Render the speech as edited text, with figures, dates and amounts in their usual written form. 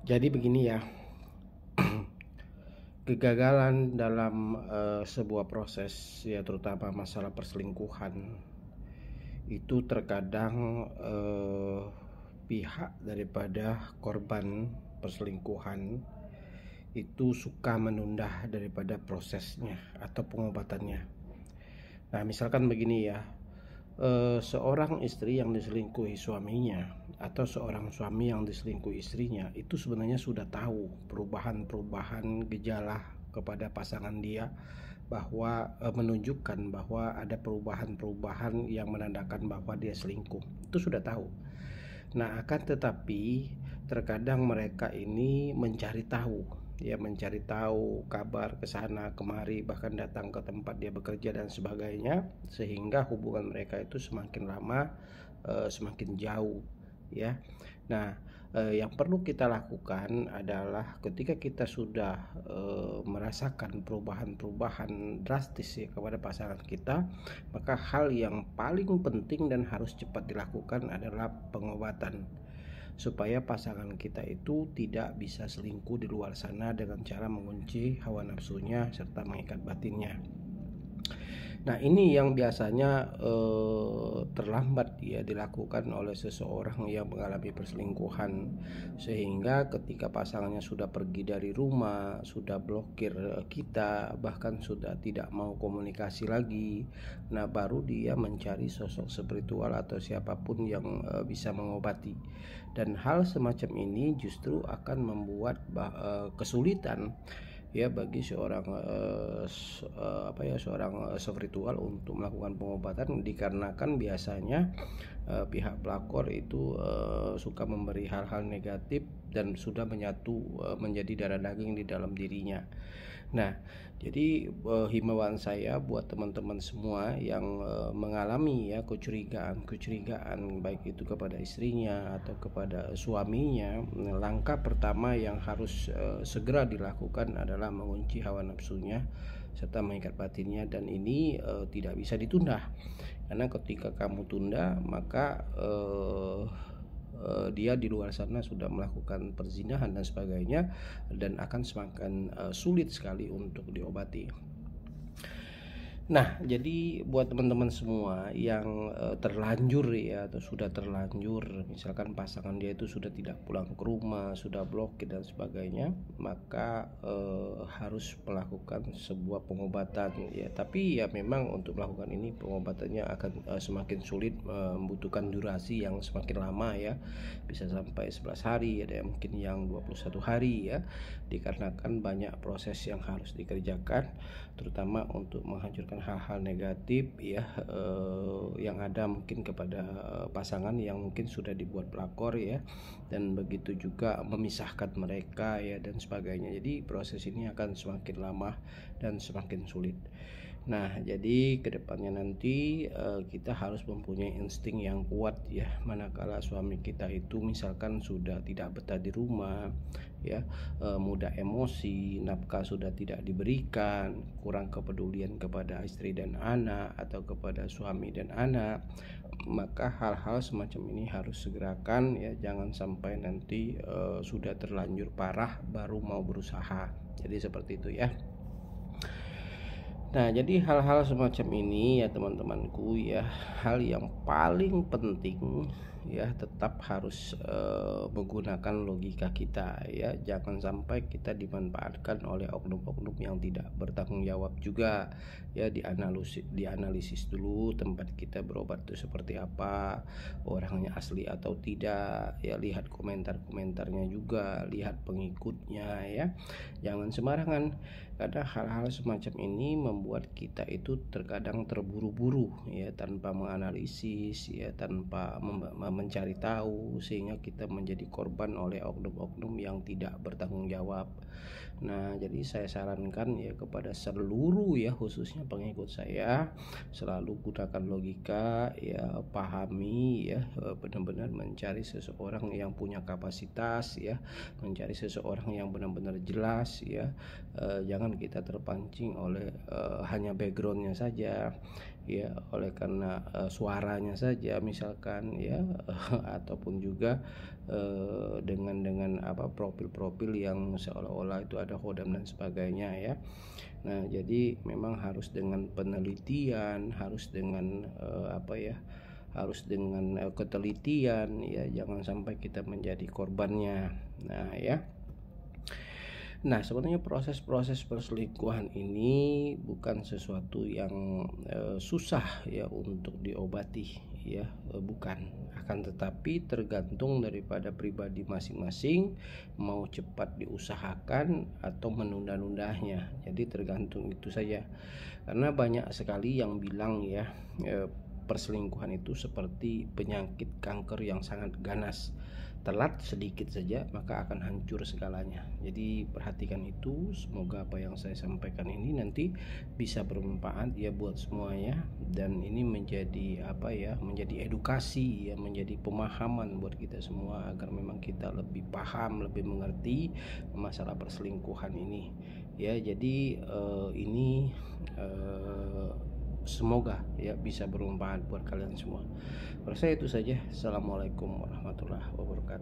Jadi begini ya, kegagalan dalam sebuah proses ya, terutama masalah perselingkuhan itu terkadang pihak daripada korban perselingkuhan itu suka menunda daripada prosesnya atau pengobatannya. Nah, misalkan begini ya, seorang istri yang diselingkuhi suaminya atau seorang suami yang diselingkuhi istrinya itu sebenarnya sudah tahu perubahan-perubahan gejala kepada pasangan dia, bahwa menunjukkan bahwa ada perubahan-perubahan yang menandakan bahwa dia selingkuh. Itu sudah tahu. Nah, akan tetapi terkadang mereka ini mencari tahu, ya, mencari tahu kabar ke sana kemari, bahkan datang ke tempat dia bekerja dan sebagainya, sehingga hubungan mereka itu semakin lama semakin jauh, ya. Nah, yang perlu kita lakukan adalah ketika kita sudah merasakan perubahan-perubahan drastis ya kepada pasangan kita, maka hal yang paling penting dan harus cepat dilakukan adalah pengobatan, supaya pasangan kita itu tidak bisa selingkuh di luar sana dengan cara mengunci hawa nafsunya serta mengikat batinnya. Nah, ini yang biasanya terlambat ya dilakukan oleh seseorang yang mengalami perselingkuhan, sehingga ketika pasangannya sudah pergi dari rumah, sudah blokir kita, bahkan sudah tidak mau komunikasi lagi, nah baru dia mencari sosok spiritual atau siapapun yang bisa mengobati. Dan hal semacam ini justru akan membuat kesulitan ya bagi seorang seorang spiritual untuk melakukan pengobatan, dikarenakan biasanya pihak pelakor itu suka memberi hal-hal negatif dan sudah menyatu menjadi darah daging di dalam dirinya. Nah, jadi himbauan saya buat teman-teman semua yang mengalami ya kecurigaan baik itu kepada istrinya atau kepada suaminya, langkah pertama yang harus segera dilakukan adalah mengunci hawa nafsunya serta mengikat batinnya, dan ini tidak bisa ditunda, karena ketika kamu tunda maka dia di luar sana sudah melakukan perzinahan dan sebagainya, dan akan semakin sulit sekali untuk diobati. Nah, jadi buat teman-teman semua yang terlanjur ya atau sudah terlanjur, misalkan pasangan dia itu sudah tidak pulang ke rumah, sudah blokir dan sebagainya, maka harus melakukan sebuah pengobatan ya. Tapi ya memang untuk melakukan ini pengobatannya akan semakin sulit, membutuhkan durasi yang semakin lama ya. Bisa sampai 11 hari, ada yang mungkin yang 21 hari ya. Dikarenakan banyak proses yang harus dikerjakan, terutama untuk menghancurkan hal-hal negatif ya yang ada mungkin kepada pasangan yang mungkin sudah dibuat pelakor ya, dan begitu juga memisahkan mereka ya dan sebagainya. Jadi proses ini akan semakin lama dan semakin sulit. Nah, jadi kedepannya nanti kita harus mempunyai insting yang kuat ya, manakala suami kita itu misalkan sudah tidak betah di rumah ya, mudah emosi, nafkah sudah tidak diberikan, kurang kepedulian kepada istri dan anak atau kepada suami dan anak, maka hal-hal semacam ini harus segerakan ya, jangan sampai nanti sudah terlanjur parah baru mau berusaha. Jadi seperti itu ya. Nah, jadi hal-hal semacam ini ya teman-temanku ya, hal yang paling penting ya tetap harus menggunakan logika kita ya. Jangan sampai kita dimanfaatkan oleh oknum-oknum yang tidak bertanggung jawab juga ya. Dianalisis dulu tempat kita berobat itu seperti apa, orangnya asli atau tidak ya, lihat komentar-komentarnya juga, lihat pengikutnya ya. Jangan sembarangan, karena hal-hal semacam ini membuat kita itu terkadang terburu-buru ya, tanpa menganalisis ya, tanpa mencari tahu, sehingga kita menjadi korban oleh oknum-oknum yang tidak bertanggung jawab. Nah, jadi saya sarankan ya kepada seluruh ya, khususnya pengikut saya, selalu gunakan logika ya, pahami ya, benar-benar mencari seseorang yang punya kapasitas ya, mencari seseorang yang benar-benar jelas ya. Jangan kita terpancing oleh hanya backgroundnya saja ya, oleh karena suaranya saja misalkan ya, ataupun juga dengan apa profil-profil yang seolah-olah itu ada hodam dan sebagainya ya. Nah, jadi memang harus dengan penelitian, harus dengan apa ya, harus dengan ketelitian ya, jangan sampai kita menjadi korbannya. Nah ya, nah sebenarnya proses-proses perselingkuhan ini bukan sesuatu yang susah ya untuk diobati ya, bukan, akan tetapi tergantung daripada pribadi masing-masing mau cepat diusahakan atau menunda-nundanya. Jadi tergantung itu saja, karena banyak sekali yang bilang ya, perselingkuhan itu seperti penyakit kanker yang sangat ganas, telat sedikit saja maka akan hancur segalanya. Jadi perhatikan itu, semoga apa yang saya sampaikan ini nanti bisa bermanfaat ya buat semuanya, dan ini menjadi apa ya, menjadi edukasi ya, menjadi pemahaman buat kita semua agar memang kita lebih paham, lebih mengerti masalah perselingkuhan ini ya. Jadi ini semoga ya bisa bermanfaat buat kalian semua. Menurut saya itu saja. Assalamualaikum warahmatullahi wabarakatuh.